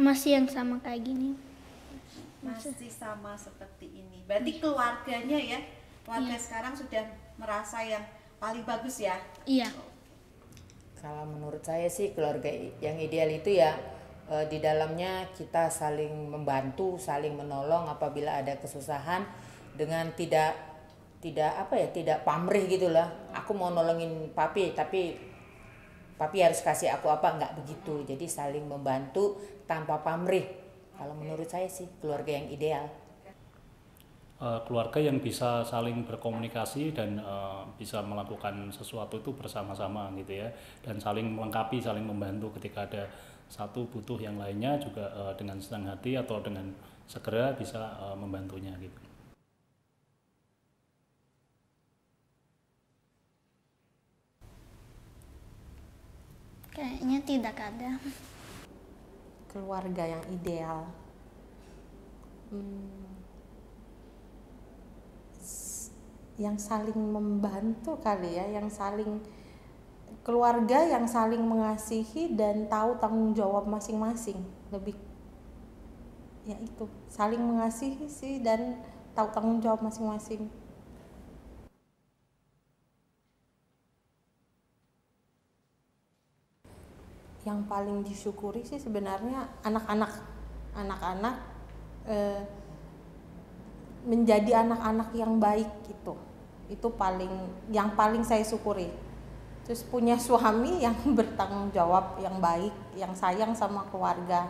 Masih yang sama kayak gini. Masih sama seperti ini. Berarti keluarganya ya, keluarga sekarang sudah merasa yang paling bagus ya? Iya. Kalau menurut saya sih keluarga yang ideal itu ya di dalamnya kita saling membantu, saling menolong apabila ada kesusahan dengan tidak pamrih gitulah. Aku mau nolongin papi tapi papi harus kasih aku apa, enggak begitu. Jadi saling membantu tanpa pamrih. Kalau menurut saya sih keluarga yang ideal. Keluarga yang bisa saling berkomunikasi dan bisa melakukan sesuatu itu bersama-sama gitu ya, dan saling melengkapi, saling membantu ketika ada satu butuh yang lainnya juga dengan senang hati atau dengan segera bisa membantunya gitu. Kayaknya tidak ada. Keluarga yang ideal. Yang saling membantu kali ya, keluarga yang saling mengasihi dan tahu tanggung jawab masing-masing. Lebih ya itu, saling mengasihi sih dan tahu tanggung jawab masing-masing. Yang paling disyukuri sih sebenarnya anak-anak menjadi anak-anak yang baik gitu. Itu yang paling saya syukuri. Terus punya suami yang bertanggung jawab, yang baik, yang sayang sama keluarga.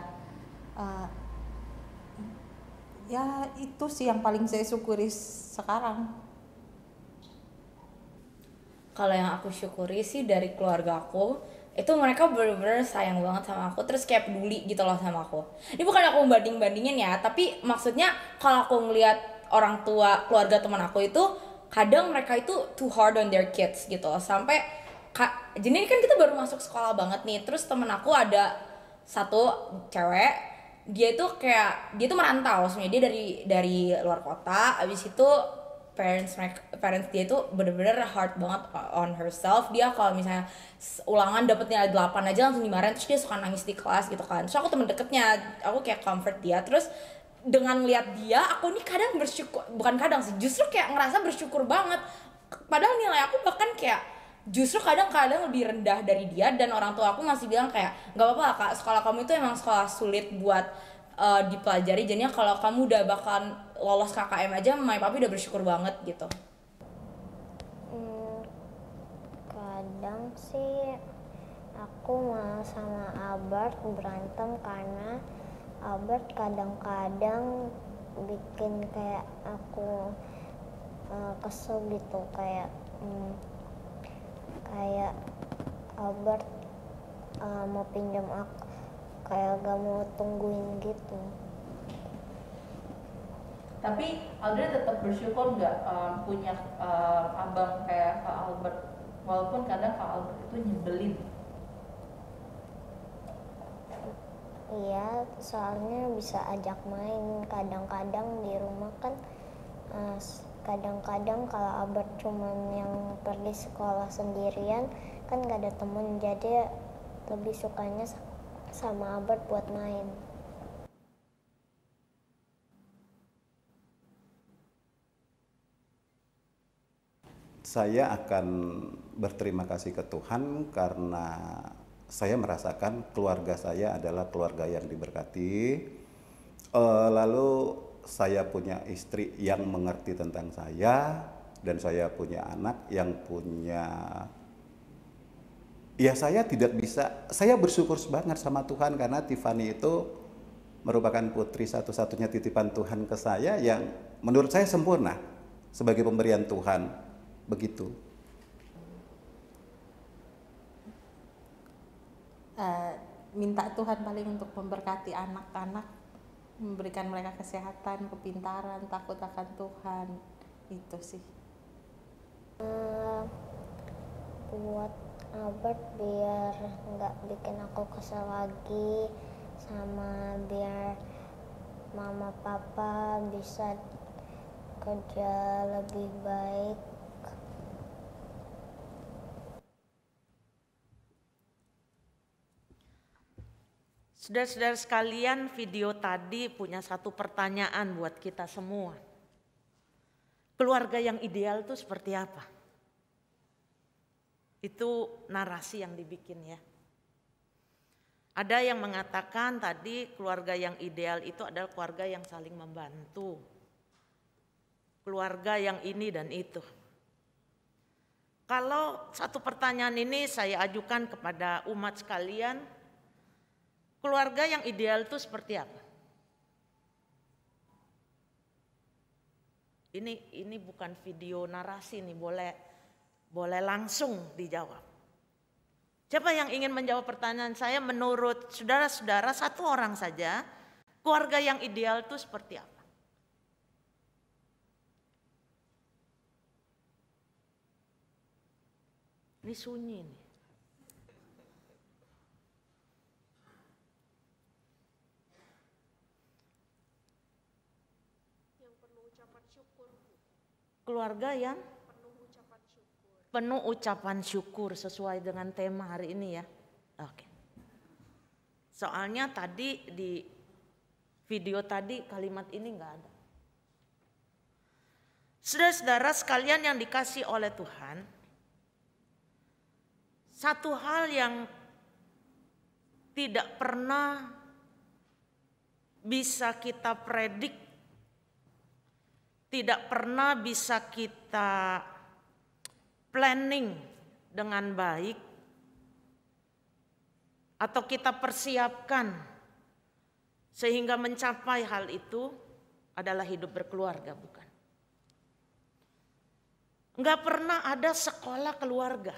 Ya itu sih yang paling saya syukuri sekarang. Kalau yang aku syukuri sih dari keluarga aku, itu mereka bener-bener sayang banget sama aku, terus kayak peduli gitu loh sama aku. Ini bukan aku banding-bandingin ya, tapi maksudnya kalau aku ngelihat orang tua keluarga teman aku itu, kadang mereka itu too hard on their kids gitu loh. Sampai jadi kan kita baru masuk sekolah banget nih, terus temen aku ada satu cewek, dia tuh merantau sebenarnya, dia dari luar kota. Abis itu parents dia tuh bener-bener hard banget on herself. Dia kalau misalnya ulangan dapet nilai 8 aja langsung dimarahin, terus dia suka nangis di kelas gitu kan. So aku temen deketnya, aku kayak comfort dia. Terus dengan lihat dia, aku nih kadang bersyukur, bukan kadang sih, justru kayak ngerasa bersyukur banget. Padahal nilai aku bahkan kayak justru kadang-kadang lebih rendah dari dia, dan orang tua aku masih bilang kayak nggak apa-apa kak, sekolah kamu itu emang sekolah sulit buat dipelajari, jadinya kalau kamu udah bakalan lolos KKM aja, my papi udah bersyukur banget gitu. Kadang sih aku sama Albert berantem karena Albert kadang-kadang bikin kayak aku kesel gitu, kayak Albert mau pinjam aku, kayak gak mau tungguin gitu. Tapi Audrey tetap bersyukur nggak punya abang kayak Kak Albert, walaupun kadang Kak Albert itu nyebelin. Iya, soalnya bisa ajak main. Kadang-kadang di rumah kan kadang-kadang kalau Albert cuman yang pergi sekolah sendirian kan gak ada temen, jadi lebih sukanya sama Albert buat main. Saya akan berterima kasih ke Tuhan karena saya merasakan keluarga saya adalah keluarga yang diberkati. Lalu saya punya istri yang mengerti tentang saya, dan saya punya anak yang punya, ya saya tidak bisa, saya bersyukur banget sama Tuhan karena Tiffany itu merupakan putri satu-satunya titipan Tuhan ke saya yang menurut saya sempurna sebagai pemberian Tuhan, begitu. Minta Tuhan paling untuk memberkati anak-anak, memberikan mereka kesehatan, kepintaran, takut akan Tuhan, itu sih. Buat Albert biar nggak bikin aku kesel lagi, sama biar mama papa bisa kerja lebih baik. Saudara-saudara sekalian, video tadi punya satu pertanyaan buat kita semua. Keluarga yang ideal itu seperti apa? Itu narasi yang dibikin ya. Ada yang mengatakan tadi keluarga yang ideal itu adalah keluarga yang saling membantu. Keluarga yang ini dan itu. Kalau satu pertanyaan ini saya ajukan kepada umat sekalian, keluarga yang ideal itu seperti apa? Ini bukan video narasi nih, boleh langsung dijawab. Siapa yang ingin menjawab pertanyaan saya? Menurut saudara-saudara, satu orang saja, keluarga yang ideal itu seperti apa? Ini sunyi nih. Keluarga yang penuh ucapan syukur sesuai dengan tema hari ini ya. Oke. Soalnya tadi di video tadi kalimat ini nggak ada. Saudara-saudara sekalian yang dikasih oleh Tuhan, satu hal yang tidak pernah bisa kita predik, tidak pernah bisa kita planning dengan baik atau kita persiapkan sehingga mencapai hal itu adalah hidup berkeluarga, bukan? Enggak pernah ada sekolah keluarga.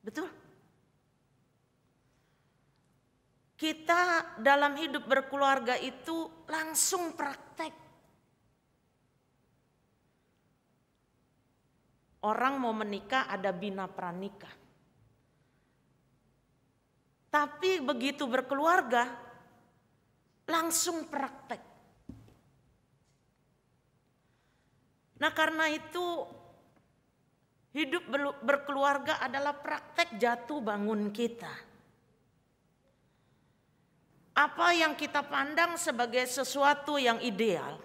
Betul? Kita dalam hidup berkeluarga itu langsung praktek. Orang mau menikah ada bina pranikah. Tapi begitu berkeluarga langsung praktek. Nah karena itu hidup berkeluarga adalah praktek jatuh bangun kita. Apa yang kita pandang sebagai sesuatu yang ideal,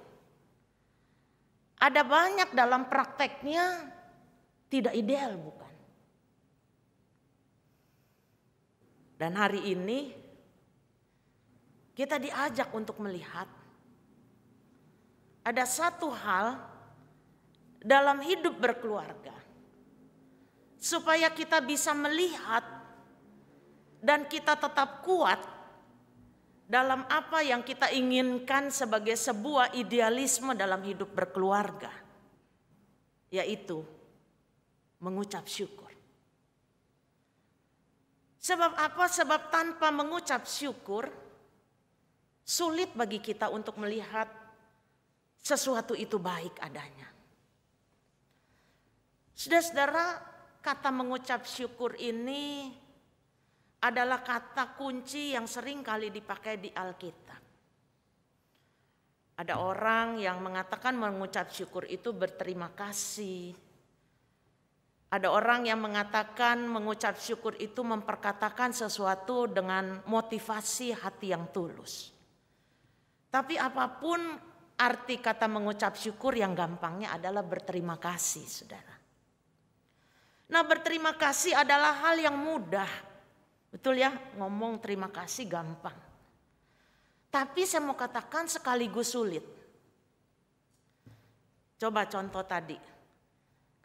ada banyak dalam prakteknya tidak ideal, bukan? Dan hari ini kita diajak untuk melihat ada satu hal dalam hidup berkeluarga supaya kita bisa melihat dan kita tetap kuat dalam apa yang kita inginkan sebagai sebuah idealisme dalam hidup berkeluarga, yaitu mengucap syukur. Sebab apa? Sebab tanpa mengucap syukur sulit bagi kita untuk melihat sesuatu itu baik adanya. Saudara-saudara, kata mengucap syukur ini adalah kata kunci yang sering kali dipakai di Alkitab. Ada orang yang mengatakan mengucap syukur itu berterima kasih. Ada orang yang mengatakan mengucap syukur itu memperkatakan sesuatu dengan motivasi hati yang tulus. Tapi apapun arti kata mengucap syukur, yang gampangnya adalah berterima kasih, saudara. Nah, berterima kasih adalah hal yang mudah. Betul ya, ngomong terima kasih gampang. Tapi saya mau katakan sekaligus sulit. Coba contoh tadi.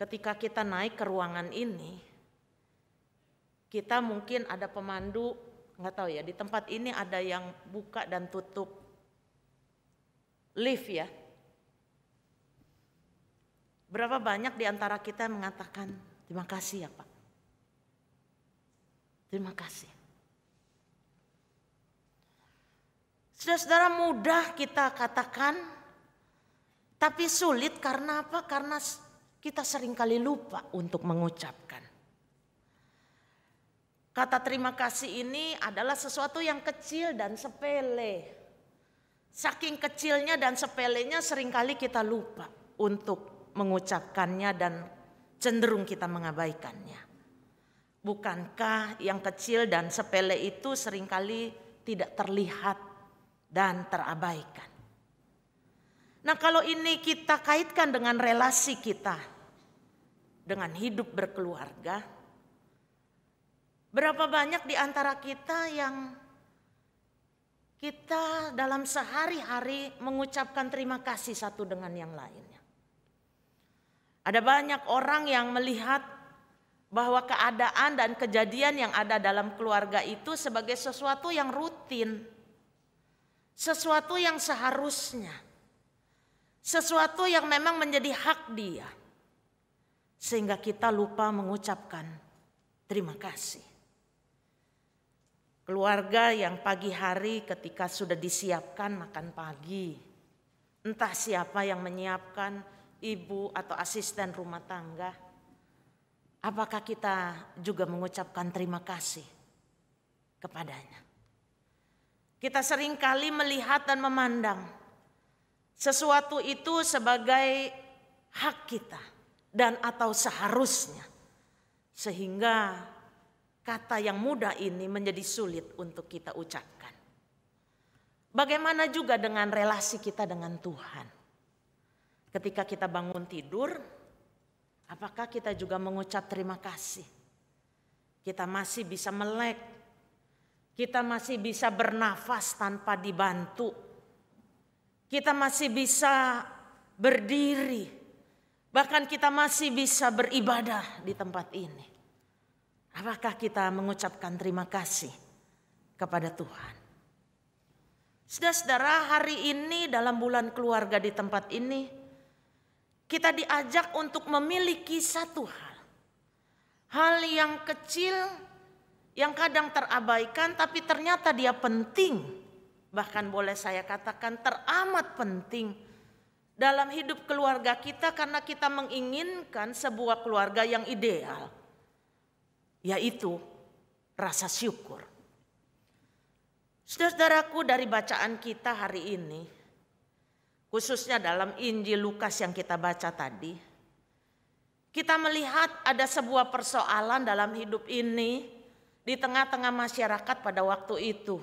Ketika kita naik ke ruangan ini, kita mungkin ada pemandu, nggak tahu ya, di tempat ini ada yang buka dan tutup lift ya. Berapa banyak di antara kita yang mengatakan terima kasih ya Pak. Terima kasih. Saudara-saudara, mudah kita katakan, tapi sulit karena apa? Karena kita seringkali lupa untuk mengucapkan. Kata terima kasih ini adalah sesuatu yang kecil dan sepele. Saking kecilnya dan sepelenya seringkali kita lupa untuk mengucapkannya dan cenderung kita mengabaikannya. Bukankah yang kecil dan sepele itu seringkali tidak terlihat dan terabaikan. Nah, kalau ini kita kaitkan dengan relasi kita dengan hidup berkeluarga, berapa banyak di antara kita yang kita dalam sehari-hari mengucapkan terima kasih satu dengan yang lainnya. Ada banyak orang yang melihat bahwa keadaan dan kejadian yang ada dalam keluarga itu sebagai sesuatu yang rutin, sesuatu yang seharusnya, sesuatu yang memang menjadi hak dia, sehingga kita lupa mengucapkan terima kasih. Keluarga yang pagi hari ketika sudah disiapkan makan pagi, entah siapa yang menyiapkan, ibu atau asisten rumah tangga, apakah kita juga mengucapkan terima kasih kepadanya? Kita seringkali melihat dan memandang sesuatu itu sebagai hak kita dan atau seharusnya, sehingga kata yang mudah ini menjadi sulit untuk kita ucapkan. Bagaimana juga dengan relasi kita dengan Tuhan? Ketika kita bangun tidur, apakah kita juga mengucap terima kasih? Kita masih bisa melek, kita masih bisa bernafas tanpa dibantu, kita masih bisa berdiri, bahkan kita masih bisa beribadah di tempat ini. Apakah kita mengucapkan terima kasih kepada Tuhan? Saudara-saudara, hari ini dalam bulan keluarga di tempat ini, kita diajak untuk memiliki satu hal. Hal yang kecil, yang kadang terabaikan, tapi ternyata dia penting. Bahkan boleh saya katakan teramat penting dalam hidup keluarga kita, karena kita menginginkan sebuah keluarga yang ideal, yaitu rasa syukur. Saudara-saudaraku, dari bacaan kita hari ini, khususnya dalam Injil Lukas yang kita baca tadi, kita melihat ada sebuah persoalan dalam hidup ini di tengah-tengah masyarakat pada waktu itu.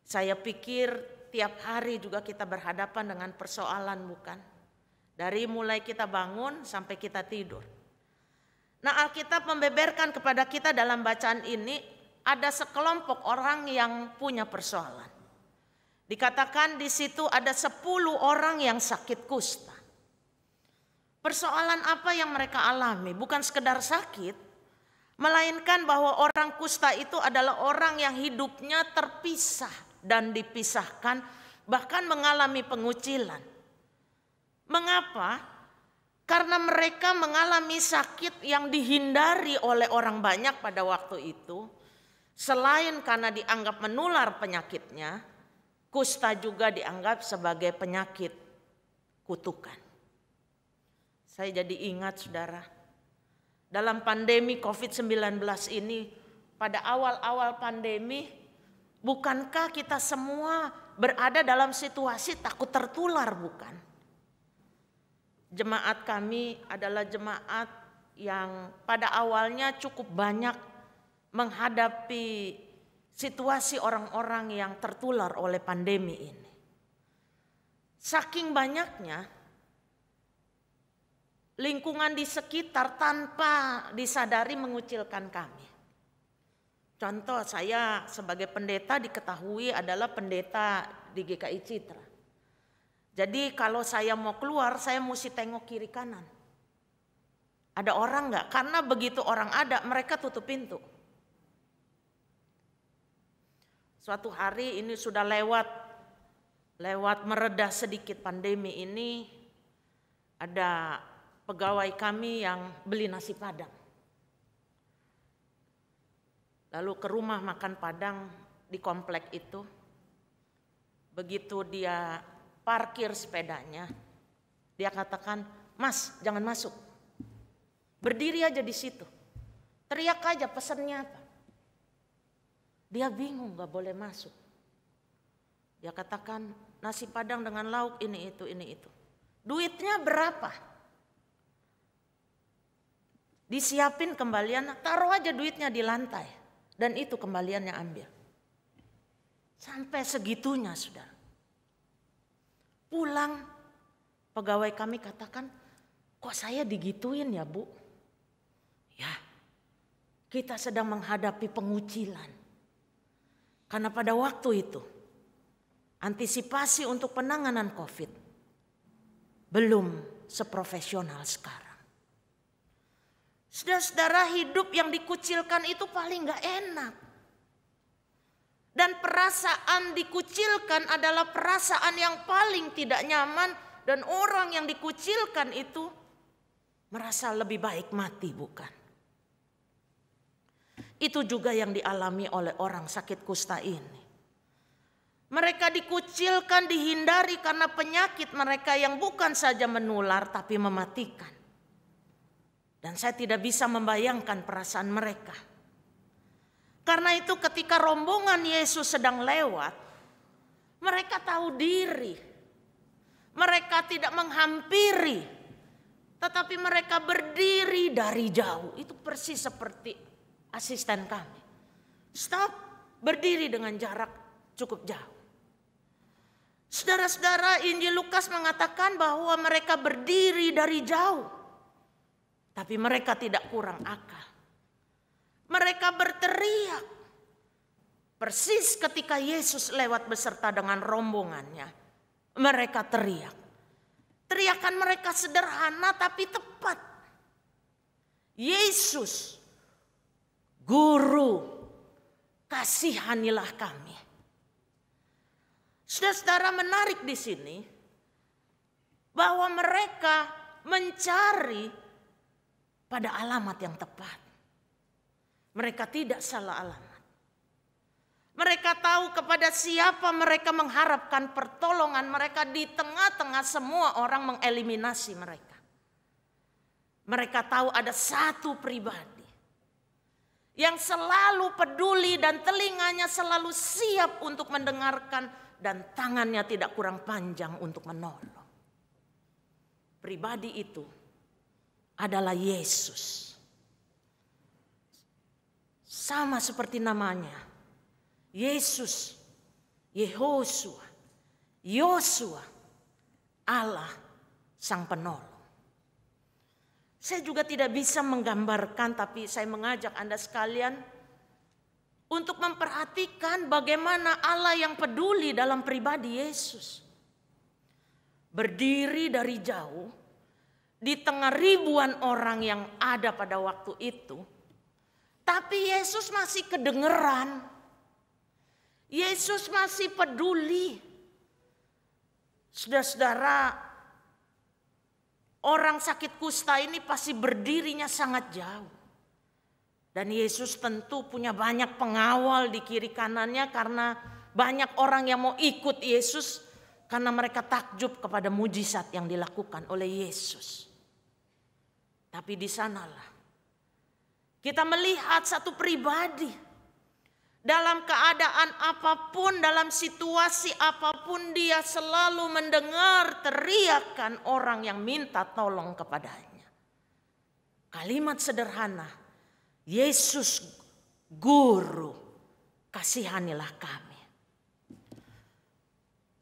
Saya pikir tiap hari juga kita berhadapan dengan persoalan, bukan? Dari mulai kita bangun sampai kita tidur. Nah, Alkitab membeberkan kepada kita dalam bacaan ini ada sekelompok orang yang punya persoalan. Dikatakan di situ ada 10 orang yang sakit kusta. Persoalan apa yang mereka alami? Bukan sekedar sakit, melainkan bahwa orang kusta itu adalah orang yang hidupnya terpisah dan dipisahkan, bahkan mengalami pengucilan. Mengapa? Karena mereka mengalami sakit yang dihindari oleh orang banyak pada waktu itu. Selain karena dianggap menular penyakitnya, kusta juga dianggap sebagai penyakit kutukan. Saya jadi ingat, saudara, dalam pandemi COVID-19 ini, pada awal-awal pandemi, bukankah kita semua berada dalam situasi takut tertular, bukan? Jemaat kami adalah jemaat yang pada awalnya cukup banyak menghadapi situasi orang-orang yang tertular oleh pandemi ini. Saking banyaknya, lingkungan di sekitar tanpa disadari mengucilkan kami. Contoh, saya sebagai pendeta diketahui adalah pendeta di GKI Citra. Jadi kalau saya mau keluar, saya mesti tengok kiri kanan. Ada orang enggak? Karena begitu orang ada, mereka tutup pintu. Suatu hari ini sudah lewat meredah sedikit pandemi ini, ada pegawai kami yang beli nasi Padang. Lalu ke rumah makan Padang di komplek itu. Begitu dia parkir sepedanya, dia katakan, "Mas, jangan masuk. Berdiri aja di situ. Teriak aja pesannya apa." Dia bingung, gak boleh masuk. Dia katakan, "Nasi Padang dengan lauk ini itu. Duitnya berapa?" Disiapin kembalian, taruh aja duitnya di lantai. Dan itu kembaliannya ambil. Sampai segitunya, saudara. Pulang, pegawai kami katakan, kok saya digituin ya, Bu? Ya, kita sedang menghadapi pengucilan. Karena pada waktu itu, antisipasi untuk penanganan COVID belum seprofesional sekarang. Saudara-saudara, hidup yang dikucilkan itu paling gak enak. Dan perasaan dikucilkan adalah perasaan yang paling tidak nyaman. Dan orang yang dikucilkan itu merasa lebih baik mati, bukan? Itu juga yang dialami oleh orang sakit kusta ini. Mereka dikucilkan, dihindari karena penyakit mereka yang bukan saja menular tapi mematikan. Dan saya tidak bisa membayangkan perasaan mereka. Karena itu ketika rombongan Yesus sedang lewat, mereka tahu diri. Mereka tidak menghampiri, tetapi mereka berdiri dari jauh. Itu persis seperti asisten kami. Stop, berdiri dengan jarak cukup jauh. Saudara-saudara, Injil Lukas mengatakan bahwa mereka berdiri dari jauh. Tapi mereka tidak kurang akal. Mereka berteriak. Persis ketika Yesus lewat beserta dengan rombongannya. Mereka teriak. Teriakan mereka sederhana tapi tepat. Yesus, Guru, kasihanilah kami. Saudara-saudara, menarik di sini bahwa mereka mencari pada alamat yang tepat. Mereka tidak salah alamat. Mereka tahu kepada siapa mereka mengharapkan pertolongan. Mereka di tengah-tengah semua orang mengeliminasi mereka. Mereka tahu ada satu pribadi yang selalu peduli dan telinganya selalu siap untuk mendengarkan dan tangannya tidak kurang panjang untuk menolong. Pribadi itu adalah Yesus. Sama seperti namanya, Yesus, Yehosua, Yosua, Allah Sang Penolong. Saya juga tidak bisa menggambarkan, tapi saya mengajak Anda sekalian untuk memperhatikan bagaimana Allah yang peduli dalam pribadi Yesus. Berdiri dari jauh, di tengah ribuan orang yang ada pada waktu itu, tapi Yesus masih kedengeran. Yesus masih peduli. Saudara-saudara, orang sakit kusta ini pasti berdirinya sangat jauh. Dan Yesus tentu punya banyak pengawal di kiri kanannya karena banyak orang yang mau ikut Yesus karena mereka takjub kepada mujizat yang dilakukan oleh Yesus. Tapi di sanalah kita melihat satu pribadi dalam keadaan apapun, dalam situasi apapun dia selalu mendengar teriakan orang yang minta tolong kepadanya. Kalimat sederhana, Yesus Guru, kasihanilah kami.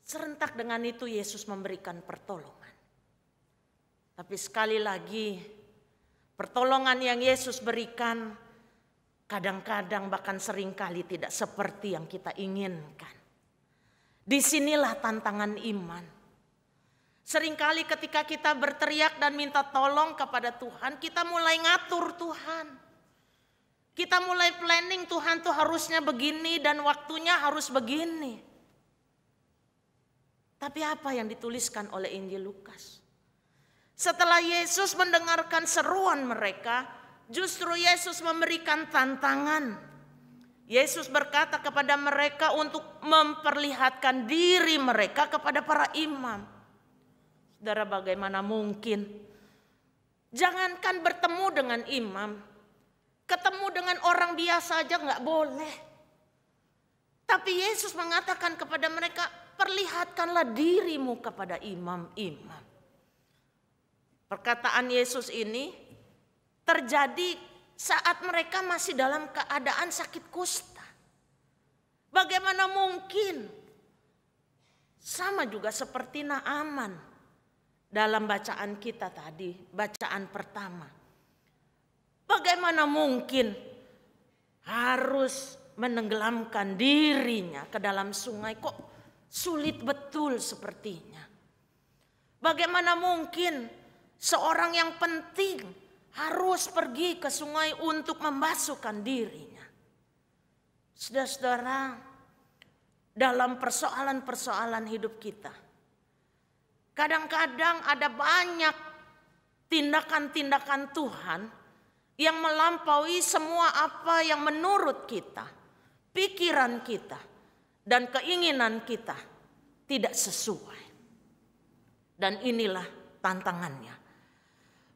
Serentak dengan itu Yesus memberikan pertolongan. Tapi sekali lagi, pertolongan yang Yesus berikan kadang-kadang bahkan seringkali tidak seperti yang kita inginkan. Disinilah tantangan iman. Seringkali ketika kita berteriak dan minta tolong kepada Tuhan, kita mulai ngatur Tuhan. Kita mulai planning Tuhan tuh harusnya begini dan waktunya harus begini. Tapi apa yang dituliskan oleh Injil Lukas? Setelah Yesus mendengarkan seruan mereka, justru Yesus memberikan tantangan. Yesus berkata kepada mereka untuk memperlihatkan diri mereka kepada para imam. Saudara, bagaimana mungkin? Jangankan bertemu dengan imam, ketemu dengan orang biasa aja nggak boleh. Tapi Yesus mengatakan kepada mereka, perlihatkanlah dirimu kepada imam-imam. Perkataan Yesus ini terjadi saat mereka masih dalam keadaan sakit kusta. Bagaimana mungkin? Sama juga seperti Naaman dalam bacaan kita tadi, bacaan pertama. Bagaimana mungkin harus menenggelamkan dirinya ke dalam sungai? Kok sulit betul sepertinya. Bagaimana mungkin seorang yang penting harus pergi ke sungai untuk membasuhkan dirinya? Saudara-saudara, dalam persoalan-persoalan hidup kita, kadang-kadang ada banyak tindakan-tindakan Tuhan yang melampaui semua apa yang menurut kita, pikiran kita, dan keinginan kita tidak sesuai. Dan inilah tantangannya.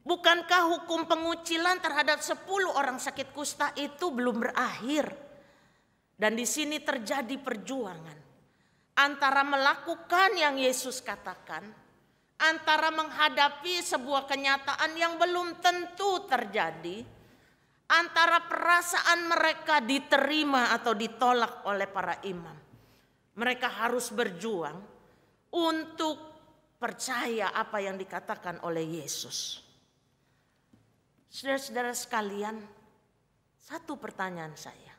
Bukankah hukum pengucilan terhadap 10 orang sakit kusta itu belum berakhir? Dan di sini terjadi perjuangan antara melakukan yang Yesus katakan, antara menghadapi sebuah kenyataan yang belum tentu terjadi, antara perasaan mereka diterima atau ditolak oleh para imam. Mereka harus berjuang untuk percaya apa yang dikatakan oleh Yesus. Saudara-saudara sekalian, satu pertanyaan saya.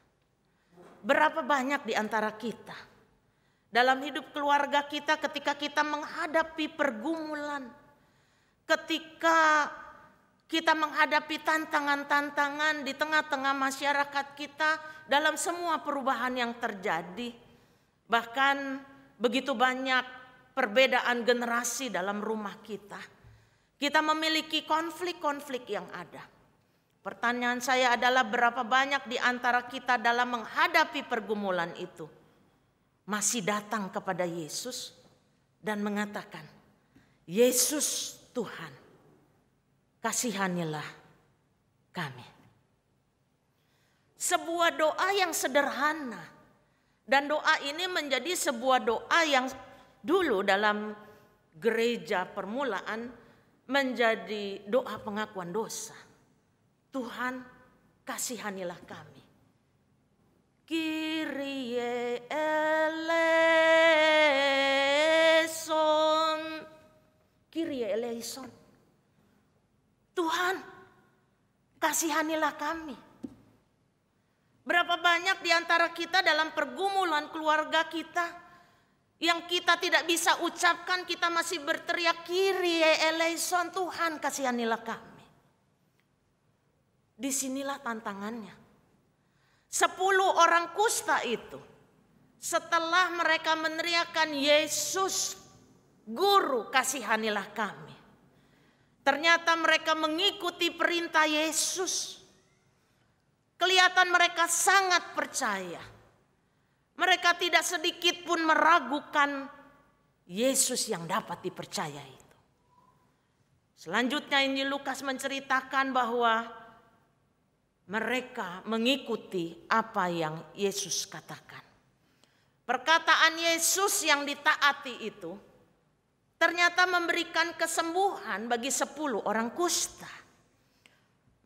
Berapa banyak di antara kita dalam hidup keluarga kita ketika kita menghadapi pergumulan, ketika kita menghadapi tantangan-tantangan di tengah-tengah masyarakat kita dalam semua perubahan yang terjadi, bahkan begitu banyak perbedaan generasi dalam rumah kita, kita memiliki konflik-konflik yang ada. Pertanyaan saya adalah berapa banyak di antara kita dalam menghadapi pergumulan itu masih datang kepada Yesus dan mengatakan, Yesus Tuhan, kasihanilah kami. Sebuah doa yang sederhana, dan doa ini menjadi sebuah doa yang dulu dalam gereja permulaan menjadi doa pengakuan dosa. Tuhan, kasihanilah kami. Kyrie eleison. Kyrie eleison. Tuhan, kasihanilah kami. Berapa banyak di antara kita dalam pergumulan keluarga kita yang kita tidak bisa ucapkan, kita masih berteriak Kyrie eleison, Tuhan kasihanilah kami. Disinilah tantangannya. 10 orang kusta itu, setelah mereka meneriakkan Yesus, Guru kasihanilah kami, ternyata mereka mengikuti perintah Yesus. Kelihatan mereka sangat percaya. Mereka tidak sedikit pun meragukan Yesus yang dapat dipercaya itu. Selanjutnya Injil Lukas menceritakan bahwa mereka mengikuti apa yang Yesus katakan. Perkataan Yesus yang ditaati itu ternyata memberikan kesembuhan bagi 10 orang kusta.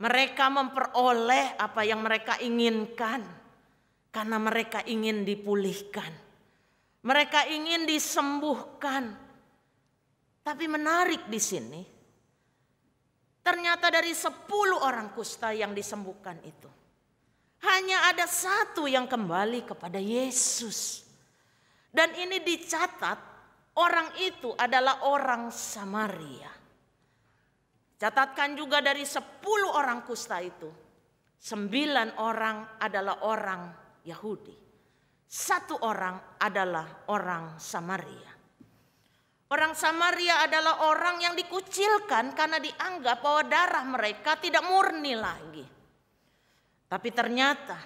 Mereka memperoleh apa yang mereka inginkan karena mereka ingin dipulihkan. Mereka ingin disembuhkan. Tapi menarik di sini, ternyata dari 10 orang kusta yang disembuhkan itu, hanya ada 1 yang kembali kepada Yesus. Dan ini dicatat, orang itu adalah orang Samaria. Catatkan juga dari 10 orang kusta itu, 9 orang adalah orang Yahudi. 1 orang adalah orang Samaria. Orang Samaria adalah orang yang dikucilkan karena dianggap bahwa darah mereka tidak murni lagi. Tapi ternyata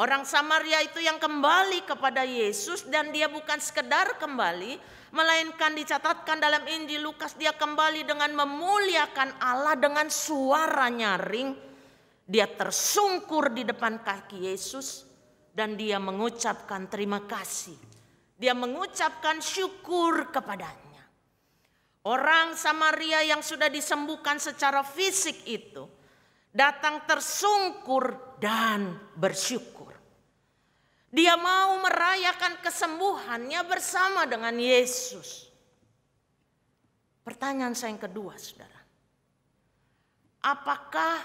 orang Samaria itu yang kembali kepada Yesus, dan dia bukan sekedar kembali, melainkan dicatatkan dalam Injil Lukas dia kembali dengan memuliakan Allah dengan suara nyaring. Dia tersungkur di depan kaki Yesus dan dia mengucapkan terima kasih. Dia mengucapkan syukur kepadanya. Orang Samaria yang sudah disembuhkan secara fisik itu datang tersungkur dan bersyukur. Dia mau merayakan kesembuhannya bersama dengan Yesus. Pertanyaan saya yang kedua, saudara. Apakah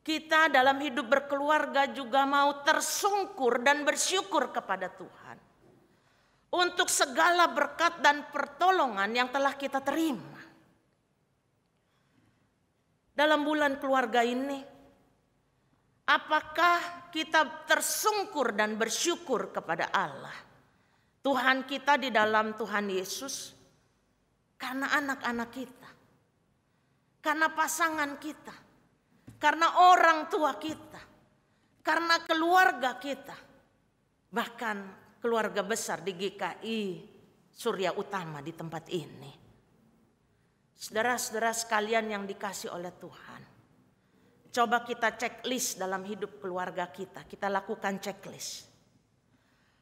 kita dalam hidup berkeluarga juga mau tersungkur dan bersyukur kepada Tuhan untuk segala berkat dan pertolongan yang telah kita terima? Dalam bulan keluarga ini, apakah kita tersungkur dan bersyukur kepada Allah, Tuhan kita di dalam Tuhan Yesus, karena anak-anak kita, karena pasangan kita, karena orang tua kita, karena keluarga kita, bahkan keluarga besar di GKI Surya Utama di tempat ini. Saudara-saudara sekalian yang dikasih oleh Tuhan, coba kita checklist dalam hidup keluarga kita. Kita lakukan checklist.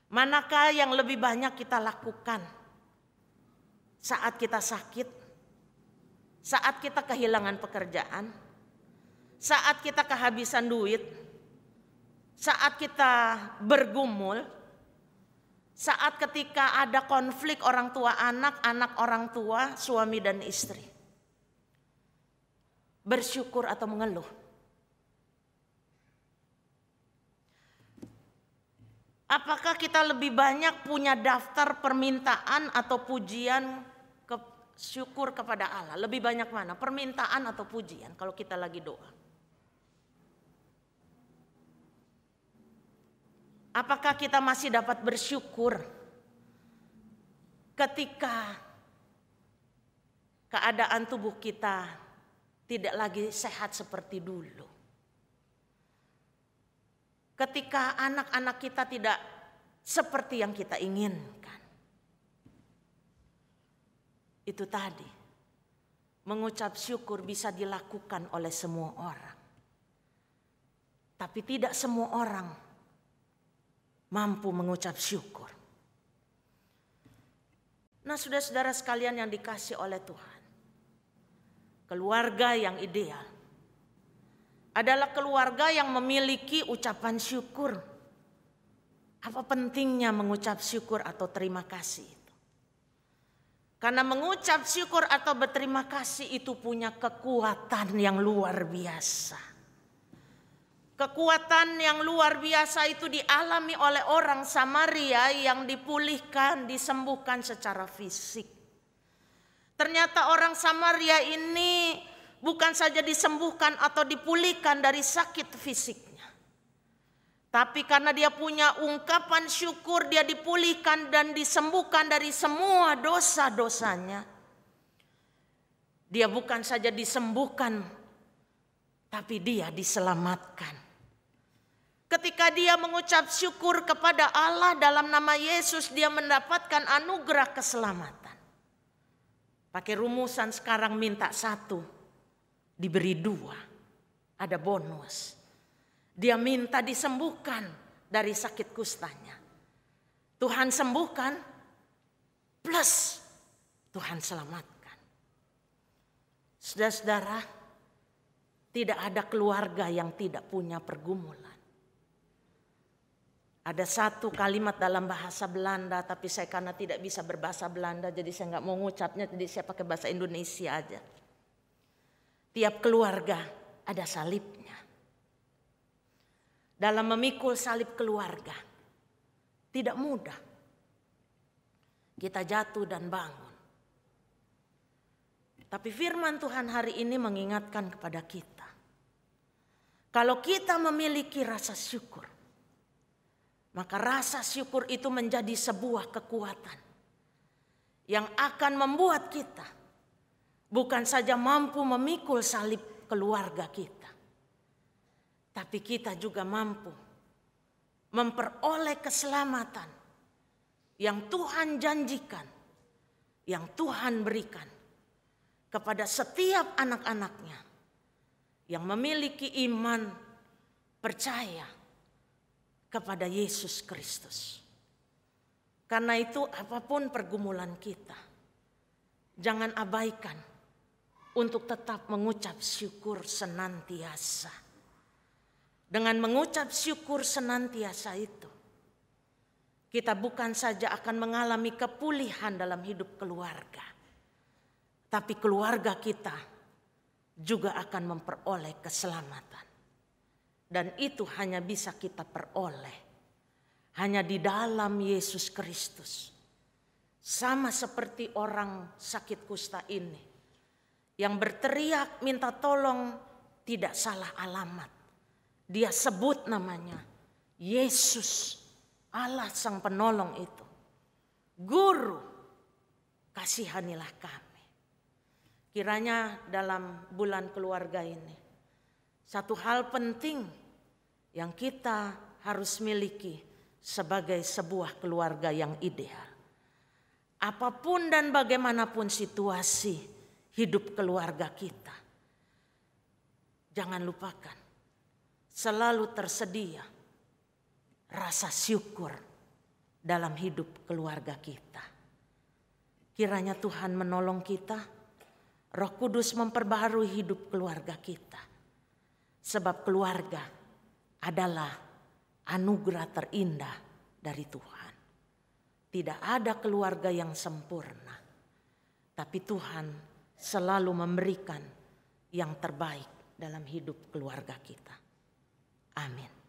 Manakah yang lebih banyak kita lakukan saat kita sakit, saat kita kehilangan pekerjaan, saat kita kehabisan duit, saat kita bergumul, saat ketika ada konflik orang tua anak, anak orang tua, suami dan istri. Bersyukur atau mengeluh? Apakah kita lebih banyak punya daftar permintaan atau pujian syukur kepada Allah? Lebih banyak mana? Permintaan atau pujian kalau kita lagi doa? Apakah kita masih dapat bersyukur ketika keadaan tubuh kita tidak lagi sehat seperti dulu? Ketika anak-anak kita tidak seperti yang kita inginkan. Itu tadi, mengucap syukur bisa dilakukan oleh semua orang. Tapi tidak semua orang mampu mengucap syukur. Nah, saudara-saudara sekalian yang dikasih oleh Tuhan, keluarga yang ideal adalah keluarga yang memiliki ucapan syukur. Apa pentingnya mengucap syukur atau terima kasih itu? Karena mengucap syukur atau berterima kasih itu punya kekuatan yang luar biasa. Kekuatan yang luar biasa itu dialami oleh orang Samaria yang dipulihkan, disembuhkan secara fisik. Ternyata orang Samaria ini bukan saja disembuhkan atau dipulihkan dari sakit fisiknya. Tapi karena dia punya ungkapan syukur, dia dipulihkan dan disembuhkan dari semua dosa-dosanya. Dia bukan saja disembuhkan, tapi dia diselamatkan. Ketika dia mengucap syukur kepada Allah dalam nama Yesus, dia mendapatkan anugerah keselamatan. Pakai rumusan sekarang minta 1, diberi 2, ada bonus. Dia minta disembuhkan dari sakit kustanya. Tuhan sembuhkan plus Tuhan selamatkan. Saudara-saudara, tidak ada keluarga yang tidak punya pergumulan. Ada satu kalimat dalam bahasa Belanda, tapi saya karena tidak bisa berbahasa Belanda, jadi saya nggak mau ngucapnya, jadi saya pakai bahasa Indonesia aja. Tiap keluarga ada salibnya. Dalam memikul salib keluarga, tidak mudah. Kita jatuh dan bangun. Tapi firman Tuhan hari ini mengingatkan kepada kita. Kalau kita memiliki rasa syukur, maka rasa syukur itu menjadi sebuah kekuatan yang akan membuat kita bukan saja mampu memikul salib keluarga kita, tapi kita juga mampu memperoleh keselamatan yang Tuhan janjikan, yang Tuhan berikan kepada setiap anak-anaknya yang memiliki iman, percaya kepada Yesus Kristus. Karena itu apapun pergumulan kita, jangan abaikan untuk tetap mengucap syukur senantiasa. Dengan mengucap syukur senantiasa itu, kita bukan saja akan mengalami kepulihan dalam hidup keluarga, tapi keluarga kita juga akan memperoleh keselamatan. Dan itu hanya bisa kita peroleh hanya di dalam Yesus Kristus. Sama seperti orang sakit kusta ini yang berteriak minta tolong, tidak salah alamat. Dia sebut namanya Yesus, Allah Sang Penolong itu. Guru, kasihanilah kami. Kiranya dalam bulan keluarga ini, satu hal penting yang kita harus miliki sebagai sebuah keluarga yang ideal. Apapun dan bagaimanapun situasi hidup keluarga kita, jangan lupakan selalu tersedia rasa syukur dalam hidup keluarga kita. Kiranya Tuhan menolong kita, Roh Kudus memperbaharui hidup keluarga kita. Sebab keluarga adalah anugerah terindah dari Tuhan. Tidak ada keluarga yang sempurna, tapi Tuhan selalu memberikan yang terbaik dalam hidup keluarga kita. Amin.